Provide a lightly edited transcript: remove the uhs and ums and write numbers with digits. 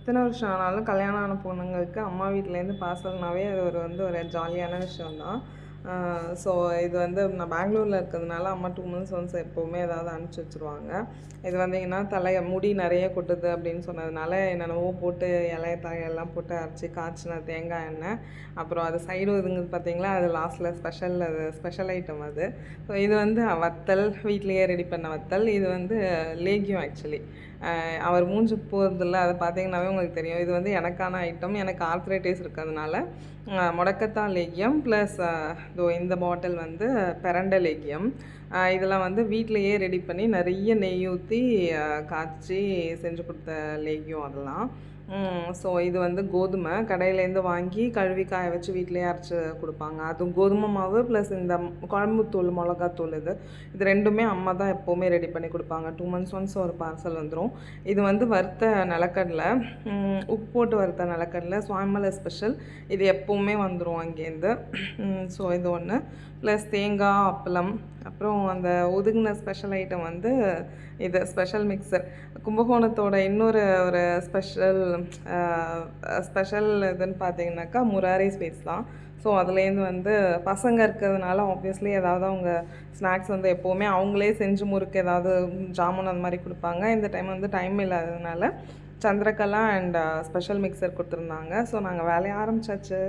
எத்தனை வருஷம் ஆனாலும் கல்யாணம் ஆன பொண்ணுங்களுக்கு அம்மா வீட்லேருந்து பார்சல்னாவே அது ஒரு ஜாலியான விஷயம் தான். ஸோ இது நான் பெங்களூரில் இருக்கிறதுனால அம்மா 2 மந்த்ஸ் ஒன்ஸ் எப்போவுமே ஏதாவது அனுப்பிச்சி வச்சுருவாங்க. இது வந்தீங்கன்னா முடி நிறைய கொட்டுது அப்படின்னு சொன்னதுனால என்னென்னவோ போட்டு தழையெல்லாம் போட்டு அரைச்சி காய்ச்சின தேங்காய் எண்ணெய், அப்புறம் அது சைடு இதுங்குது பார்த்தீங்களா, அது லாஸ்ட்டில் ஸ்பெஷல் ஐட்டம் அது. ஸோ இது வத்தல், வீட்லேயே ரெடி பண்ண வத்தல். இது லேகியம் ஆக்சுவலி. அவர் மூஞ்சி போகிறதில்ல, அதை பார்த்தீங்கன்னாவே உங்களுக்கு தெரியும். இது எனக்கான ஐட்டம். எனக்கு ஆர்த்ரைட்டிஸ் இருக்கிறதுனால முடக்கத்தான் லேகியம் ப்ளஸ் இந்த பாட்டில் பிரண்டை லேகியம். இதெல்லாம் வீட்டிலையே ரெடி பண்ணி நிறைய நெய் ஊற்றி காய்ச்சி செஞ்சு கொடுத்த லேகியம் அதெல்லாம். ஸோ இது கோதுமை கடையிலேருந்து வாங்கி கழுவி காய வச்சு வீட்டிலேயே அரைச்சி கொடுப்பாங்க. அதுவும் கோதுமை மாவு ப்ளஸ் இந்த குழம்புத்தூள், மிளகாத்தூள் இது ரெண்டுமே அம்மா தான் எப்போவுமே ரெடி பண்ணி கொடுப்பாங்க. 2 மந்த்ஸ் ஒன்ஸ் ஒரு பார்சல் வந்துடும். இது வறுத்த நிலக்கடலை, உப்பு போட்டு வறுத்த நிலக்கடலை, சுவாமிமலை ஸ்பெஷல். இது எப்போவுமே வந்துடும் அங்கேருந்து. ஸோ இது ஒன்று. ப்ளஸ் தேங்காய், அப்பளம், அப்புறம் அந்த ஒதுங்கின ஸ்பெஷல் ஐட்டம் இது ஸ்பெஷல் மிக்சர். கும்பகோணத்தோட இன்னொரு ஸ்பெஷல் இதுன்னு பார்த்தீங்கன்னாக்கா முராரி ஸ்வீட்ஸ் தான். ஸோ அதுலேருந்து பசங்க இருக்கிறதுனால ஆப்வியஸ்லி ஏதாவது அவங்க ஸ்நாக்ஸ் எப்போவுமே அவங்களே செஞ்சு முறுக்கு ஏதாவது ஜாமுன் அந்த மாதிரி கொடுப்பாங்க. இந்த டைம் டைம் இல்லாததுனால சந்திரகலா அண்ட் ஸ்பெஷல் மிக்சர் கொடுத்துருந்தாங்க. ஸோ நாங்கள் வேலையை ஆரம்பிச்சாச்சு.